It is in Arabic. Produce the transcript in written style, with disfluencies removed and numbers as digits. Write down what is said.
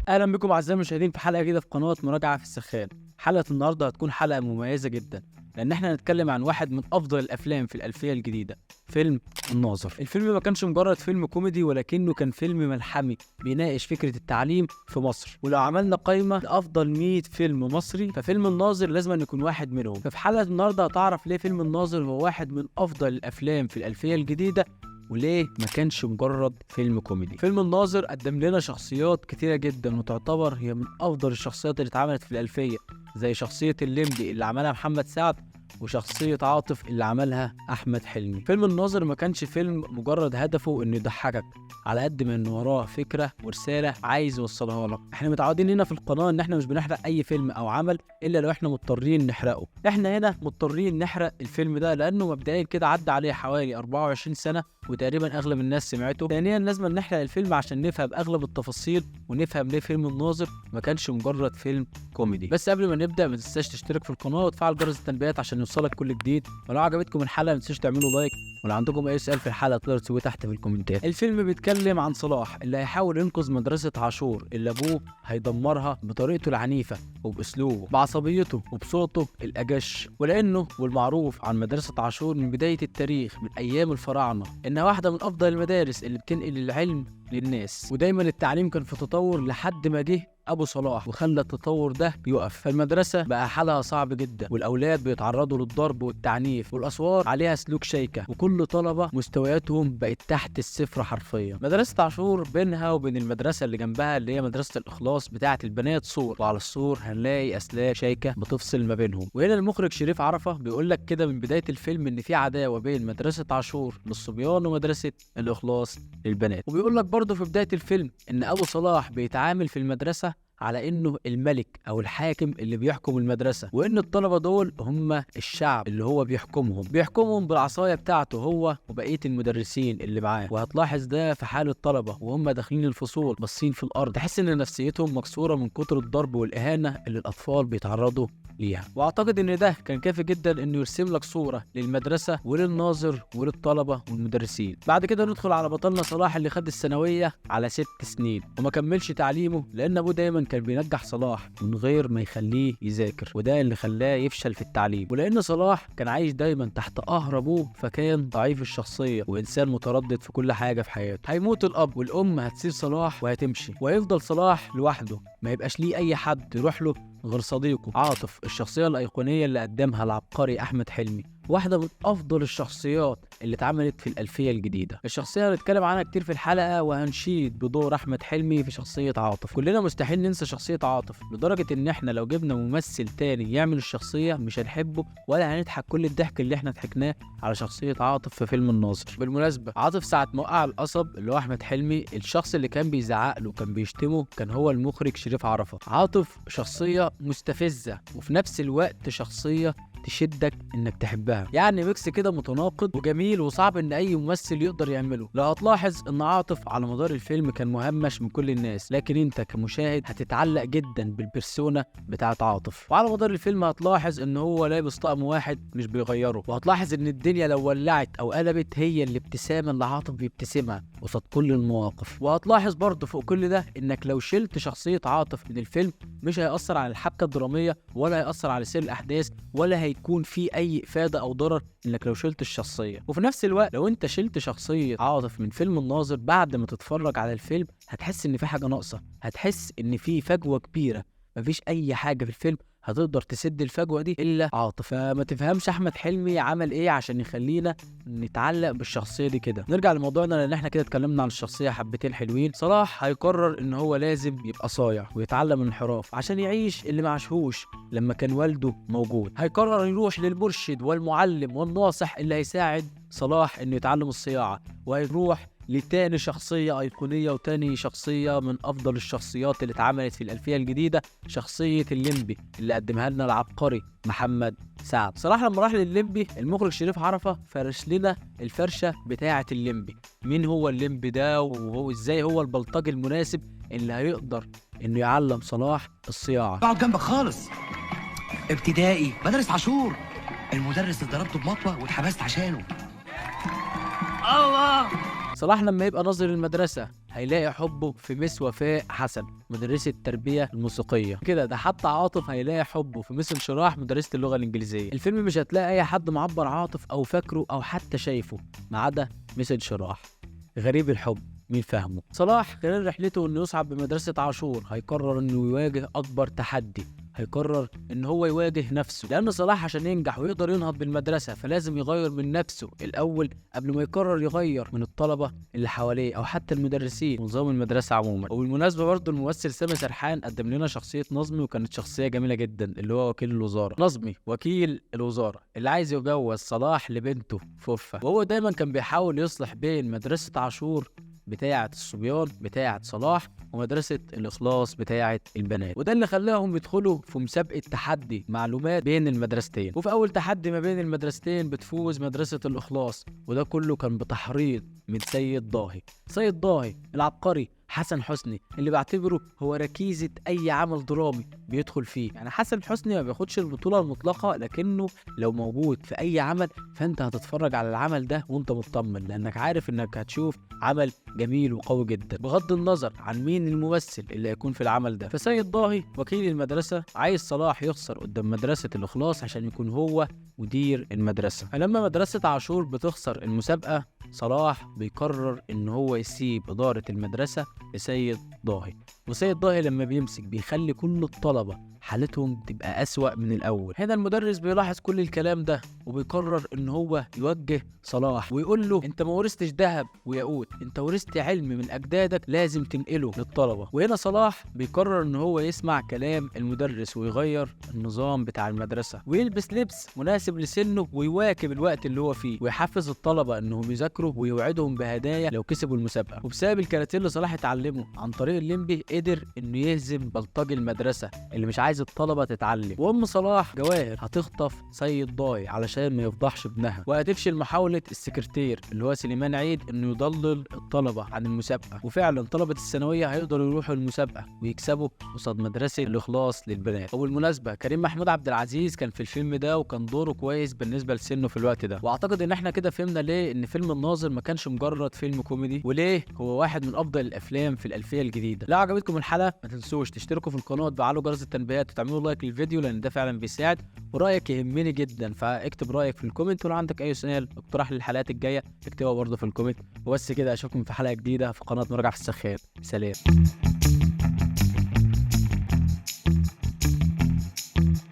اهلا بكم اعزائي المشاهدين في حلقه جديده في قناه مراجعه في السخان. حلقه النهارده هتكون حلقه مميزه جدا لان احنا هنتكلم عن واحد من افضل الافلام في الالفيه الجديده، فيلم الناظر. الفيلم ما كانش مجرد فيلم كوميدي ولكنه كان فيلم ملحمي بيناقش فكره التعليم في مصر. ولو عملنا قائمه لافضل 100 فيلم مصري ففيلم الناظر لازم أن يكون واحد منهم. ففي حلقه النهارده هتعرف ليه فيلم الناظر هو واحد من افضل الافلام في الالفيه الجديده وليه ما كانش مجرد فيلم كوميدي. فيلم الناظر قدم لنا شخصيات كتيرة جدا وتعتبر هي من أفضل الشخصيات اللي اتعملت في الألفية، زي شخصية الليمبي اللي عملها محمد سعد وشخصية عاطف اللي عملها أحمد حلمي. فيلم الناظر ما كانش فيلم مجرد هدفه إنه يضحكك على قد ما إنه وراه فكرة ورسالة عايز يوصلها لك. إحنا متعودين هنا في القناة إن إحنا مش بنحرق أي فيلم أو عمل إلا لو إحنا مضطرين نحرقه. إحنا هنا مضطرين نحرق الفيلم ده لأنه مبدئيا كده عدى عليه حوالي 24 سنة وتقريبا اغلب الناس سمعته. ثانيا لازم نحرق الفيلم عشان نفهم اغلب التفاصيل ونفهم ليه فيلم الناظر ما كانش مجرد فيلم كوميدي. بس قبل ما نبدا ما تنساش تشترك في القناه وتفعل جرس التنبيهات عشان يوصلك كل جديد. ولو عجبتكم الحلقه ما تنسوش تعملوا لايك، ولو عندكم اي سؤال في الحلقه تقدروا تسيبوه تحت في الكومنتات. الفيلم بيتكلم عن صلاح اللي هيحاول ينقذ مدرسه عاشور اللي ابوه هيدمرها بطريقته العنيفه وباسلوبه بعصبيته وبصوته الاجش. ولانه والمعروف عن مدرسه عاشور من بدايه التاريخ من ايام الفراعنه انها واحده من افضل المدارس اللي بتنقل العلم للناس، ودايما التعليم كان في تطور لحد ما جه ابو صلاح وخلى التطور ده يقف. فالمدرسه بقى حالها صعب جدا والاولاد بيتعرضوا للضرب والتعنيف والاسوار عليها سلوك شيكه، وكل طلبه مستوياتهم بقت تحت الصفر حرفيا. مدرسه عاشور بينها وبين المدرسه اللي جنبها اللي هي مدرسه الاخلاص بتاعه البنات سور، وعلى السور هنلاقي اسلاك شيكه بتفصل ما بينهم. وهنا المخرج شريف عرفة بيقول لك كده من بدايه الفيلم ان في عداوه بين مدرسه عاشور للصبيان ومدرسه الاخلاص للبنات. وبيقول لك برضه في بدايه الفيلم ان ابو صلاح بيتعامل في المدرسه على انه الملك او الحاكم اللي بيحكم المدرسه، وان الطلبه دول هم الشعب اللي هو بيحكمهم بالعصايه بتاعته هو وبقيه المدرسين اللي معاه. وهتلاحظ ده في حال الطلبه وهم داخلين الفصول باصين في الارض، تحس ان نفسيتهم مكسوره من كتر الضرب والاهانه اللي الاطفال بيتعرضوا ليها. واعتقد ان ده كان كافي جدا انه يرسم لك صوره للمدرسه وللناظر وللطلبه والمدرسين. بعد كده ندخل على بطلنا صلاح اللي خد الثانويه على 6 سنين وما كملش تعليمه لان ابوه دايما كان بينجح صلاح من غير ما يخليه يذاكر، وده اللي خلاه يفشل في التعليم. ولان صلاح كان عايش دايما تحت قهر ابوه فكان ضعيف الشخصيه وانسان متردد في كل حاجه في حياته. هيموت الاب والام هتسيب صلاح وهتمشي، وهيفضل صلاح لوحده ما يبقاش ليه اي حد يروح له غير صديقه عاطف، الشخصيه الايقونيه اللي قدمها العبقري احمد حلمي، واحده من افضل الشخصيات اللي اتعملت في الالفيه الجديده. الشخصيه اللي اتكلم عنها كتير في الحلقه وهنشيد بدور احمد حلمي في شخصيه عاطف. كلنا مستحيل ننسى شخصيه عاطف لدرجه ان احنا لو جبنا ممثل تاني يعمل الشخصيه مش هنحبه ولا هنضحك كل الضحك اللي احنا ضحكناه على شخصيه عاطف في فيلم الناظر. بالمناسبه عاطف ساعه ما وقع القصب اللي هو احمد حلمي، الشخص اللي كان بيزعق له كان بيشتمه كان هو المخرج شريف عرفة. عاطف شخصيه مستفزه وفي نفس الوقت شخصيه تشدك انك تحبها، يعني ميكس كده متناقض وجميل وصعب ان اي ممثل يقدر يعمله. لو هتلاحظ ان عاطف على مدار الفيلم كان مهمش من كل الناس، لكن انت كمشاهد هتتعلق جدا بالبرسونا بتاعت عاطف. وعلى مدار الفيلم هتلاحظ ان هو لابس طقم واحد مش بيغيره، وهتلاحظ ان الدنيا لو ولعت او قلبت هي الابتسامه اللي عاطف بيبتسمها قصاد كل المواقف. وهتلاحظ برضه فوق كل ده انك لو شلت شخصيه عاطف من الفيلم مش هيأثر على الحبكه الدراميه ولا هيأثر على سير الاحداث ولا هيكون في اي افاده او ضرر انك لو شلت الشخصيه. وفي نفس الوقت لو انت شلت شخصيه عاطف من فيلم الناظر بعد ما تتفرج على الفيلم هتحس ان في حاجه ناقصه، هتحس ان في فجوه كبيره، مفيش اي حاجه في الفيلم هتقدر تسد الفجوه دي الا عاطف. فما تفهمش احمد حلمي عمل ايه عشان يخلينا نتعلق بالشخصيه دي كده. نرجع لموضوعنا لان احنا كده اتكلمنا عن الشخصيه حبتين حلوين. صلاح هيقرر ان هو لازم يبقى صايع ويتعلم الانحراف عشان يعيش اللي ما عاشهوش لما كان والده موجود. هيقرر يروح للمرشد والمعلم والناصح اللي هيساعد صلاح انه يتعلم الصياعه، وهيروح لتاني شخصية أيقونية وتاني شخصية من أفضل الشخصيات اللي اتعملت في الألفية الجديدة، شخصية الليمبي اللي قدمها لنا العبقري محمد سعد. صراحة لما راح للليمبي المخرج شريف عرفة فرش لنا الفرشة بتاعة الليمبي، مين هو الليمبي ده وهو ازاي هو البلطجي المناسب اللي هيقدر انه يعلم صلاح الصياعة. اقعد جنبك خالص. ابتدائي مدرسة عاشور، المدرس اللي ضربته بمطوة واتحبست عشانه. صلاح لما يبقى ناظر المدرسة هيلاقي حبه في مس وفاء حسن مدرسة التربية الموسيقية كده. ده حتى عاطف هيلاقي حبه في مس انشراح مدرسة اللغة الإنجليزية. الفيلم مش هتلاقي أي حد معبر عاطف أو فاكره أو حتى شايفه ما عدا مس انشراح. غريب الحب مين فاهمه؟ صلاح خلال رحلته انه يصعد بمدرسة عاشور هيقرر انه يواجه اكبر تحدي، هيقرر ان هو يواجه نفسه، لان صلاح عشان ينجح ويقدر ينهض بالمدرسة فلازم يغير من نفسه الاول قبل ما يقرر يغير من الطلبة اللي حواليه او حتى المدرسين ونظام المدرسة عموما. وبالمناسبة برضه الممثل سامي سرحان قدم لنا شخصية نظمي وكانت شخصية جميلة جدا، اللي هو وكيل الوزارة. نظمي وكيل الوزارة اللي عايز يجوز صلاح لبنته فوفا، وهو دايما كان بيحاول يصلح بين مدرسة عاشور بتاعة الصبيان بتاعة صلاح ومدرسة الإخلاص بتاعة البنات، وده اللي خلاهم يدخلوا في مسابقة تحدي معلومات بين المدرستين. وفي أول تحدي ما بين المدرستين بتفوز مدرسة الإخلاص، وده كله كان بتحريض من سيد ضاهي. سيد ضاهي العبقري حسن حسني اللي بعتبره هو ركيزة أي عمل درامي بيدخل فيه. يعني حسن حسني ما بياخدش البطولة المطلقة، لكنه لو موجود في أي عمل فأنت هتتفرج على العمل ده وأنت مطمن، لأنك عارف إنك هتشوف عمل جميل وقوي جدا بغض النظر عن مين الممثل اللي هيكون في العمل ده. فسيد ضاهي وكيل المدرسة عايز صلاح يخسر قدام مدرسة الإخلاص عشان يكون هو مدير المدرسة. فلما مدرسة عاشور بتخسر المسابقة صلاح بيقرر ان هو يسيب ادارة المدرسة لسيد ضاهي، وسيد ضاهي لما بيمسك بيخلي كل الطلبة حالتهم تبقى أسوأ من الأول. هنا المدرس بيلاحظ كل الكلام ده وبيقرر ان هو يوجه صلاح ويقول له انت ما ورثتش ذهب وياقوت، انت ورثت علم من اجدادك لازم تنقله للطلبة. وهنا صلاح بيقرر ان هو يسمع كلام المدرس ويغير النظام بتاع المدرسة ويلبس لبس مناسب لسنه ويواكب الوقت اللي هو فيه، ويحفز الطلبة انهم يذاكروا ويوعدهم بهدايا لو كسبوا المسابقة. وبسبب الكاراتيه اللي صلاح اتعلمه عن طريق الليمبي قدر انه يهزم بلطجي المدرسة اللي مش عايز الطلبة تتعلم. وام صلاح جواهر هتخطف سيد ضاي علشان ما يفضحش ابنها، وهتفشل محاولة السكرتير اللي هو سليمان عيد انه يضلل الطلبة عن المسابقة. وفعلا طلبة الثانوية هيقدروا يروحوا المسابقة ويكسبوا قصاد مدرسة الإخلاص للبنات. وبالمناسبة كريم محمود عبد العزيز كان في الفيلم ده وكان دوره كويس بالنسبة لسنه في الوقت ده. واعتقد ان احنا كده فهمنا ليه ان فيلم الناظر ما كانش مجرد فيلم كوميدي، وليه هو واحد من افضل الافلام في الالفية الجديدة. لو عجبتكم الحلقة ما تنسوش تشتركوا في القناة وتفعلوا جرس التنبيهات وتعملوا لايك للفيديو لان ده فعلا بيساعد، ورايك يهمني جدا. فاكتب رايك في الكومنت، ولو عندك اي سؤال اقتراح للحلقات الجايه اكتبها برضه في الكومنت. وبس كده اشوفكم في حلقه جديده في قناه مراجعه في السخان. سلام.